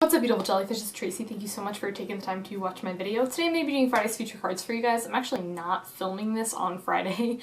What's up, beautiful jellyfish? It's Tracy. Thank you so much for taking the time to watch my video. Today I'm going to be doing Friday's feature cards for you guys. I'm actually not filming this on Friday.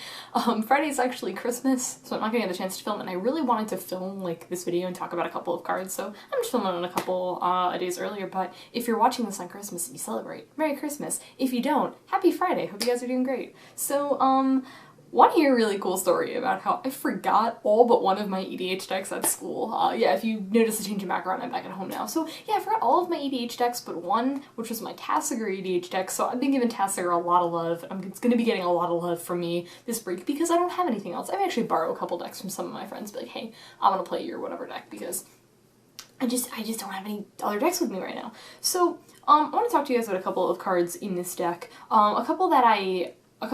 Friday is actually Christmas, so I'm not going to get a chance to film, and I really wanted to film like this video and talk about a couple of cards, so I'm just filming it a couple days earlier. But if you're watching this on Christmas and you celebrate, Merry Christmas. If you don't, Happy Friday. Hope you guys are doing great. So, want to hear a really cool story about how I forgot all but one of my EDH decks at school. Yeah, if you notice a change in background, I'm back at home now. So yeah, I forgot all of my EDH decks but one, which was my Tasigur EDH deck. So I've been giving Tasigur a lot of love. It's going to be getting a lot of love from me this break because I don't have anything else. I've actually borrowed a couple decks from some of my friends, be like, hey, I want to play your whatever deck because I just don't have any other decks with me right now. So I want to talk to you guys about a couple of cards in this deck. A couple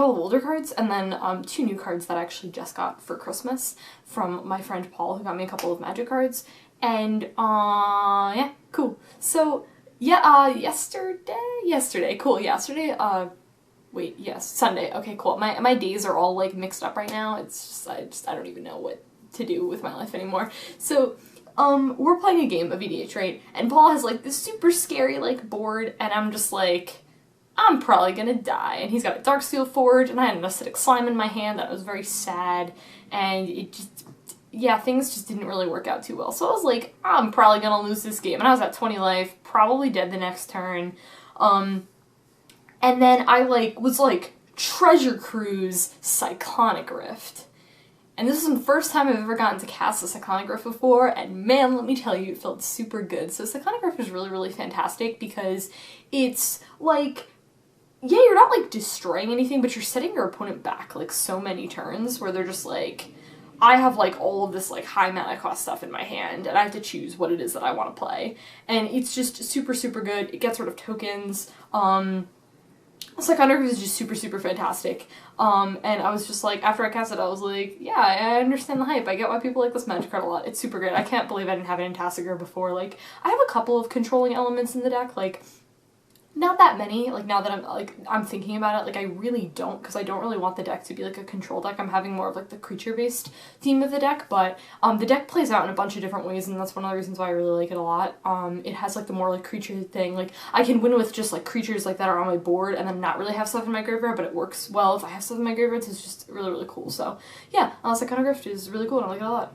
of older cards, and then two new cards that I actually just got for Christmas from my friend Paul, who got me a couple of Magic cards. And yeah, cool. So yeah, yesterday, cool, yesterday, wait, yes, Sunday, okay, cool. My days are all like mixed up right now. It's just I don't even know what to do with my life anymore. So we're playing a game of EDH, right? And Paul has like this super scary like board, and I'm just like, I'm probably gonna die. And he's got a Darksteel Forge, and I had an acidic slime in my hand that was very sad, and it just, yeah, things just didn't really work out too well. So I was like, I'm probably gonna lose this game. And I was at 20 life, probably dead the next turn. And then I was Treasure Cruise Cyclonic Rift. And this is the first time I've ever gotten to cast a Cyclonic Rift before, and man, let me tell you, it felt super good. So Cyclonic Rift is really, really fantastic because it's like, yeah, you're not like destroying anything, but you're setting your opponent back like so many turns where they're just like, I have like all of this like high mana cost stuff in my hand and I have to choose what it is that I want to play. And it's just super, super good. It gets rid of tokens. Cyclonic Rift is just super, super fantastic. And I was just like, after I cast it, I was like, yeah, I understand the hype. I get why people like this Magic card a lot. It's super good. I can't believe I didn't have it in Tasigur before. Like, I have a couple of controlling elements in the deck, like, not that many, like, now that I'm thinking about it, like, I really don't, because I don't really want the deck to be, like, a control deck. I'm having more of, like, the creature-based theme of the deck, but, the deck plays out in a bunch of different ways, and that's one of the reasons why I really like it a lot. It has, like, the more, like, creature thing, like, I can win with just, like, creatures, like, that are on my board, and then not really have stuff in my graveyard, but it works well if I have stuff in my graveyard, so it's just really, really cool. So, yeah, Cyclonic Rift is really cool, and I like it a lot.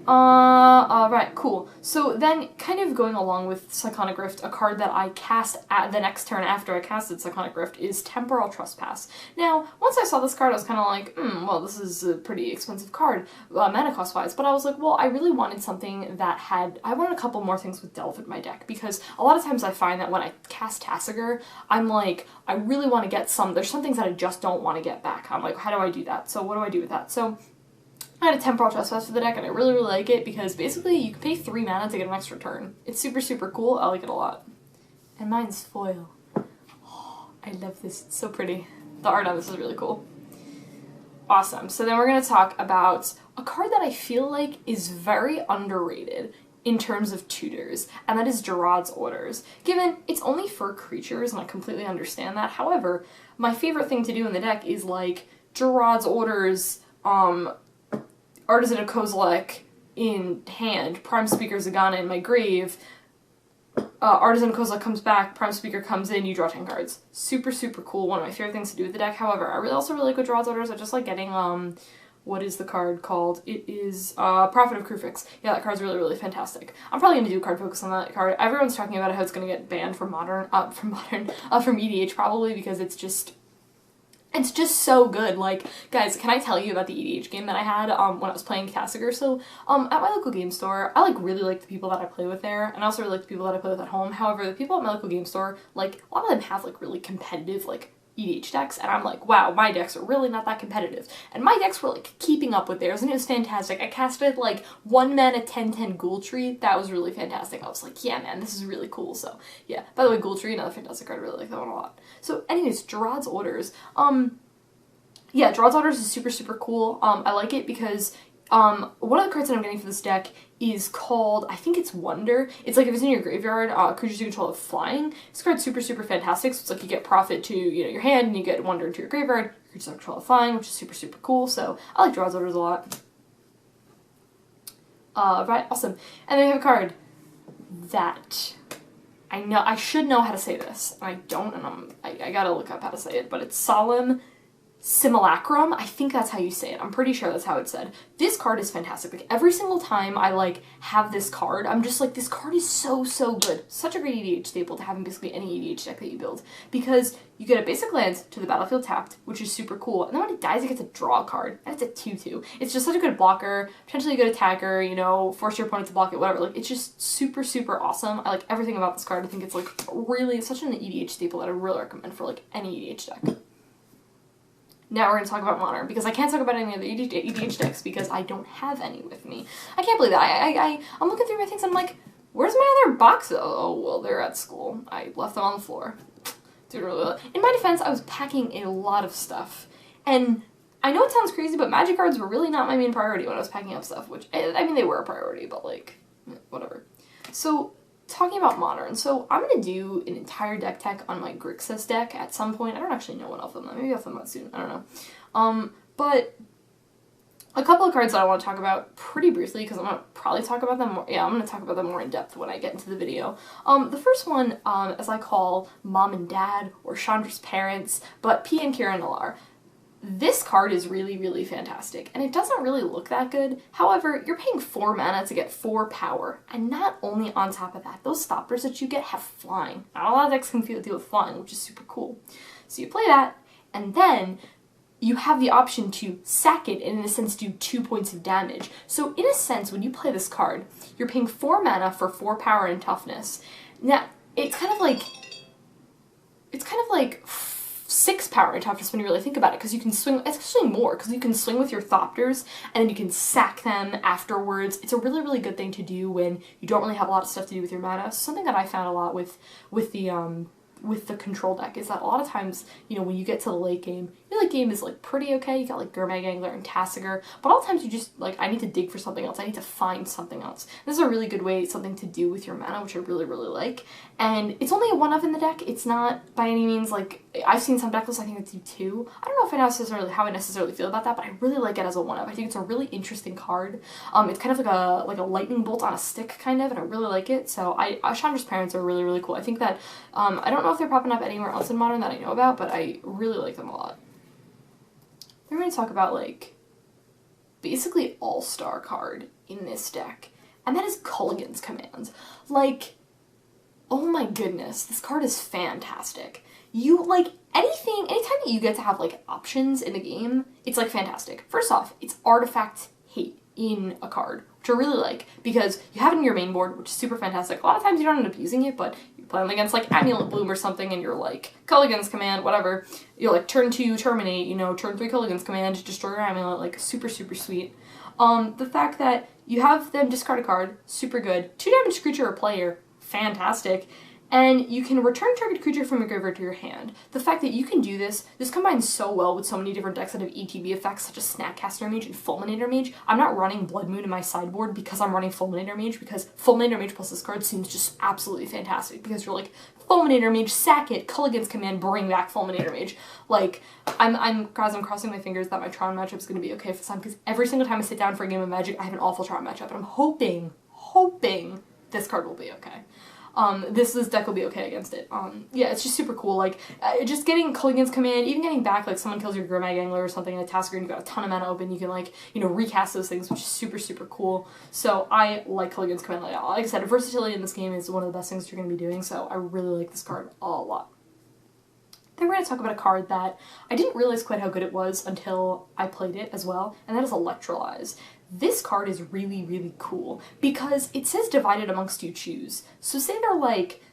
Right, cool. So then, kind of going along with Cyclonic Rift, a card that I cast at the next turn after I casted Cyclonic Rift is Temporal Trespass. Now, once I saw this card, I was kind of like, well, this is a pretty expensive card, mana cost-wise, but I was like, well, I really wanted something that I wanted a couple more things with Delve in my deck, because a lot of times I find that when I cast Tasigur, I'm like, I really want to get there's some things that I just don't want to get back. I'm like, how do I do that? So what do I do with that? So I had a Temporal Trespass for the deck, and I really, really like it because basically you can pay 3 mana to get an extra turn. It's super, super cool. I like it a lot. And mine's foil. Oh, I love this. It's so pretty. The art on this is really cool. Awesome. So then we're going to talk about a card that I feel like is very underrated in terms of tutors, and that is Jarad's Orders. Given it's only for creatures, and I completely understand that. However, my favorite thing to do in the deck is like Jarad's Orders, Artisan of Kozilek in hand, Prime Speaker Zagana in my grave, Artisan of Kozilek comes back, Prime Speaker comes in, you draw 10 cards. Super, super cool. One of my favorite things to do with the deck. However, I also really like with Jarad's Orders. I just like getting, what is the card called? It is, Prophet of Krufix. Yeah, that card's really, really fantastic. I'm probably gonna do card focus on that card. Everyone's talking about how it's gonna get banned from from EDH probably because it's just so good. Like, guys, can I tell you about the EDH game that I had when I was playing Tasigur? So, at my local game store, I really like the people that I play with there, and I also really like the people that I play with at home. However, the people at my local game store, like, a lot of them have like really competitive like EDH decks, and I'm like, wow, my decks are really not that competitive. And my decks were like keeping up with theirs, and it was fantastic. I casted like 1 mana 10/10 Ghoul Tree. That was really fantastic. I was like, yeah, man, this is really cool. So yeah, by the way, Ghoul Tree, another fantastic card. I really like that one a lot. So anyways, Jarad's Orders. Yeah, Jarad's Orders is super, super cool. I like it because one of the cards that I'm getting for this deck is called, I think it's Wonder. It's like if it's in your graveyard, creatures you control have flying. This card's super, super fantastic. So it's like you get Profit to, your hand, and you get Wonder into your graveyard. Creatures that control have flying, which is super, super cool. So I like Jarad's Orders a lot. Right, awesome. And then we have a card, that I should know how to say this, and I don't, and I gotta look up how to say it, but it's Solemn Simulacrum. I think that's how you say it. I'm pretty sure that's how it's said. This card is fantastic. Like, every single time I, like, have this card, I'm just like, this card is so, so good. Such a great EDH staple to have in basically any EDH deck that you build, because you get a basic land to the battlefield tapped, which is super cool, and then when it dies, it gets a draw card, and it's a 2/2. It's just such a good blocker, potentially a good attacker, you know, force your opponent to block it, whatever. Like, it's just super, super awesome. I like everything about this card. I think it's, like, really such an EDH staple that I really recommend for, like, any EDH deck. Now we're going to talk about Modern, because I can't talk about any of the EDH decks because I don't have any with me. I can't believe that. I'm looking through my things and I'm like, where's my other box? Oh, well, they're at school. I left them on the floor. Doing really well. In my defense, I was packing a lot of stuff. And I know it sounds crazy, but magic cards were really not my main priority when I was packing up stuff, which, I mean, they were a priority, but, like, whatever. So, talking about Modern, so I'm going to do an entire deck tech on my Grixis deck at some point. I don't actually know when I'll film that. Maybe I'll film that soon. I don't know. But a couple of cards that I want to talk about pretty briefly, because I'm going to probably talk about them more. Yeah, I'm going to talk about them more in depth when I get into the video. The first one, as I call Mom and Dad, or Chandra's parents, but Pia and Kiran Naalar. This card is really, really fantastic, and it doesn't really look that good. However, you're paying 4 mana to get 4 power, and not only on top of that, those stoppers that you get have flying. Not a lot of decks can deal with flying, which is super cool. So you play that, and then you have the option to sack it and in a sense do 2 points of damage. So in a sense, when you play this card, you're paying 4 mana for 4 power and toughness. Now, it's kind of like 6 power and toughness when you really think about it, because you can swing, it's actually more, because you can swing with your Thopters, and then you can sack them afterwards. It's a really, really good thing to do when you don't really have a lot of stuff to do with your mana. Something that I found a lot with the control deck is that a lot of times, you know, when you get to the late game, your late game is, like, pretty okay. You got, like, Gurmag Angler and Tassiger, but all the times you just, like, I need to dig for something else. I need to find something else. This is a really good way, something to do with your mana, which I really, really like. And it's only a 1-of in the deck. It's not, by any means, like, I've seen some deck lists, I think it's do 2. I don't know if how I necessarily feel about that, but I really like it as a 1-of. I think it's a really interesting card. It's kind of like a lightning bolt on a stick, kind of, and I really like it. So Chandra's parents are really, really cool. I think that, I don't know if they're popping up anywhere else in Modern that I know about, but I really like them a lot. Then we're going to talk about, like, basically all-star card in this deck, and that is Kolaghan's Command. Like, oh my goodness, this card is fantastic. You, like, anytime that you get to have, like, options in the game, it's, like, fantastic. First off, it's artifact hate in a card, which I really like, because you have it in your main board, which is super fantastic. A lot of times you don't end up using it, but you play them against, like, Amulet Bloom or something, and you're like, Kolaghan's Command, whatever. You're like, turn 2, terminate, you know, turn 3, Kolaghan's Command, destroy your Amulet, like, super, super sweet. The fact that you have them discard a card, super good. 2 damage creature or player, fantastic. And you can return target creature from your graveyard to your hand. The fact that you can do this combines so well with so many different decks that have ETB effects, such as Snapcaster Mage and Fulminator Mage. I'm not running Blood Moon in my sideboard because I'm running Fulminator Mage, because Fulminator Mage plus this card seems just absolutely fantastic, because you're like, Fulminator Mage, sack it, Kolaghan's Command, bring back Fulminator Mage. Like, I'm crossing my fingers that my Tron matchup's gonna be okay for this time, because every single time I sit down for a game of Magic, I have an awful Tron matchup, and I'm hoping this card will be okay. This deck will be okay against it. Yeah, it's just super cool. Like, just getting Kolaghan's Command, even getting back, like, someone kills your Gurmag Angler or something in a Tasker and you've got a ton of mana open, you can, like, you know, recast those things, which is super, super cool. So I like Kolaghan's Command. Like I said, versatility in this game is one of the best things you're going to be doing, so I really like this card a lot. Then we're going to talk about a card that I didn't realize quite how good it was until I played it as well, and that is Electrolyze. This card is really, really cool because it says divided amongst you choose. So say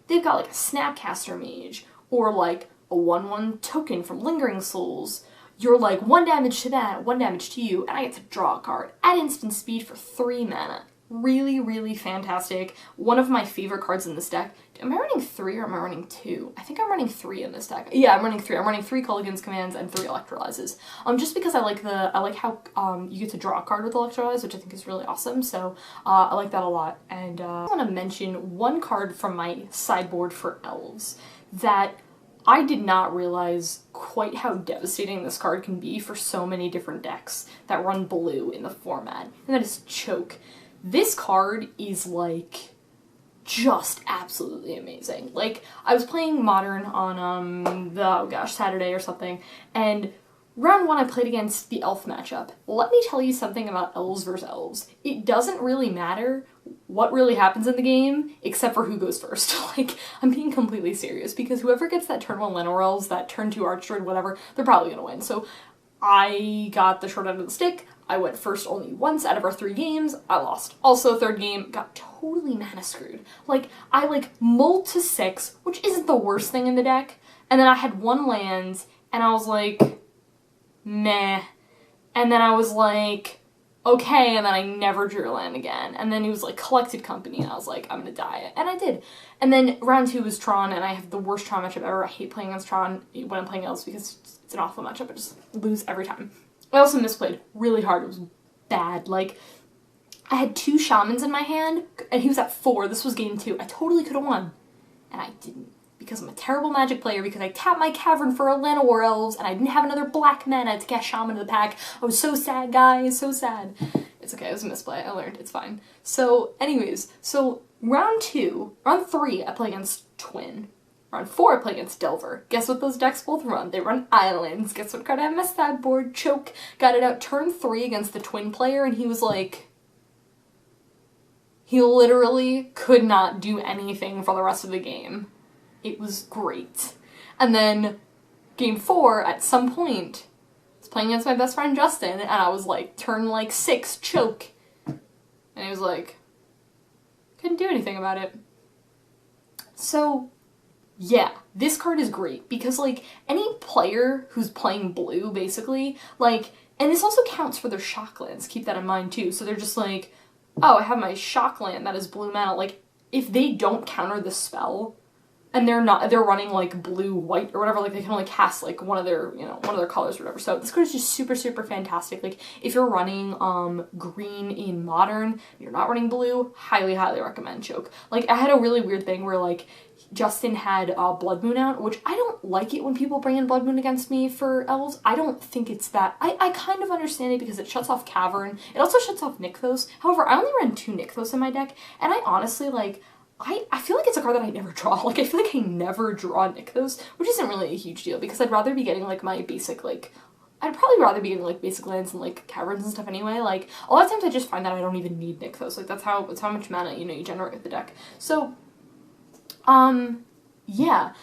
they've got like a Snapcaster Mage or like a 1/1 token from Lingering Souls. You're like 1 damage to that, 1 damage to you, and I get to draw a card at instant speed for 3 mana. Really, really fantastic. One of my favorite cards in this deck. Am I running 3 or am I running 2? I think I'm running 3 in this deck. Yeah, I'm running 3. I'm running 3 Kolaghan's Commands and 3 Electrolyzes. Just because I like how you get to draw a card with Electrolyze, which I think is really awesome. So I like that a lot. And I want to mention one card from my sideboard for Elves that I did not realize quite how devastating this card can be for so many different decks that run blue in the format, and that is Choke. This card is like just absolutely amazing. Like, I was playing Modern on, Saturday or something, and round 1 I played against the elf matchup. Let me tell you something about elves versus elves. It doesn't really matter what really happens in the game, except for who goes first. Like, I'm being completely serious, because whoever gets that turn 1 Llanowar elves, that turn 2 Archdruid, whatever, they're probably gonna win. So I got the short end of the stick. I went first only once out of our 3 games. I lost. Also, 3rd game, got totally mana screwed. Like, I mulled to 6, which isn't the worst thing in the deck, and then I had 1 land, and I was like, meh. And then I was like, okay, and then I never drew a land again. And then he was like, collected company, and I was like, I'm gonna die. And I did. And then round 2 was Tron, and I have the worst Tron matchup ever. I hate playing against Tron when I'm playing elves because it's an awful matchup. I just lose every time. I also misplayed really hard. It was bad. Like, I had 2 shamans in my hand, and he was at 4. This was game 2. I totally could have won. And I didn't. Because I'm a terrible Magic player, because I tapped my Cavern for a Llanowar elves, and I didn't have another black mana to cast Shaman to the pack. I was so sad, guys, so sad. It's okay, it was a misplay, I learned, it's fine. So, anyways, so round 3, I play against Twin. Round 4, I play against Delver. Guess what those decks both run? They run Islands. Guess what card I have in my sideboard? Choke. Got it out turn 3 against the Twin player, and he was like... He literally could not do anything for the rest of the game. It was great. And then game 4, at some point, I was playing against my best friend Justin, and I was like, turn 6, choke. And he was like, couldn't do anything about it. So, yeah, this card is great, because any player who's playing blue, basically, and this also counts for their shocklands, keep that in mind too. So they're just like, oh, I have my shockland that is blue mana. If they don't counter the spell, and they're running blue, white, or whatever, they can only cast one of their, one of their colors or whatever. So this card is just super, super fantastic. If you're running green in Modern, you're not running blue, highly, highly recommend Choke. I had a really weird thing where Justin had Blood Moon out, which I don't like it when people bring in Blood Moon against me for elves. I don't think it's that. I kind of understand it because it shuts off Cavern. It also shuts off Nykthos. However, I only ran 2 Nykthos in my deck, and I honestly, I feel like it's a card that I never draw. I feel like I never draw Nykthos, which isn't really a huge deal, because I'd rather be getting, my basic, I'd probably rather be getting, basic lands and, caverns and stuff anyway. A lot of times I just find that I don't even need Nykthos. That's how much mana, you generate with the deck. So, yeah,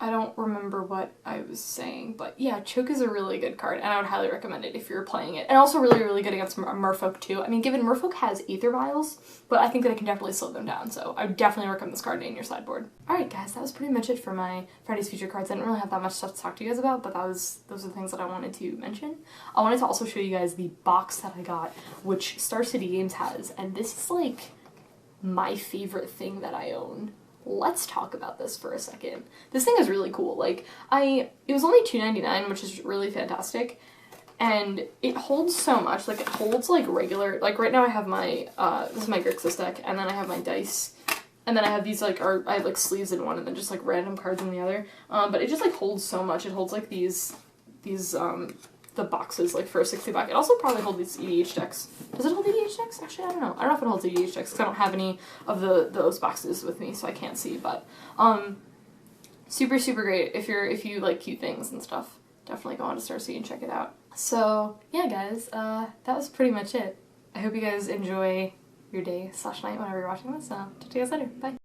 I don't remember what I was saying, but yeah, Choke is a really good card, and I would highly recommend it if you're playing it. And also really, really good against Merfolk too. I mean, given Merfolk has Aether Vials, but I think that I can definitely slow them down, so I would definitely recommend this card in your sideboard. Alright guys, that was pretty much it for my Friday's feature cards. I didn't really have that much stuff to talk to you guys about, but those are the things that I wanted to mention. I wanted to also show you guys the box that I got, which Star City Games has, and this is my favorite thing that I own. Let's talk about this for a second. This thing is really cool. It was only $2.99, which is really fantastic, and it holds so much. It holds regular, right now I have my this is my Grixis deck, and then I have my dice, and then I have these I have sleeves in one, and then just random cards in the other. But it just holds so much. It holds these the boxes for a 60-pack. It also probably holds these EDH decks. Does it hold EDH decks? Actually, I don't know. I don't know if it holds EDH decks, because I don't have any of those boxes with me, so I can't see, but super, super great if you like cute things and stuff. Definitely go on to Star City and check it out. So yeah guys, that was pretty much it. I hope you guys enjoy your day/night whenever you're watching this. Talk to you guys later. Bye.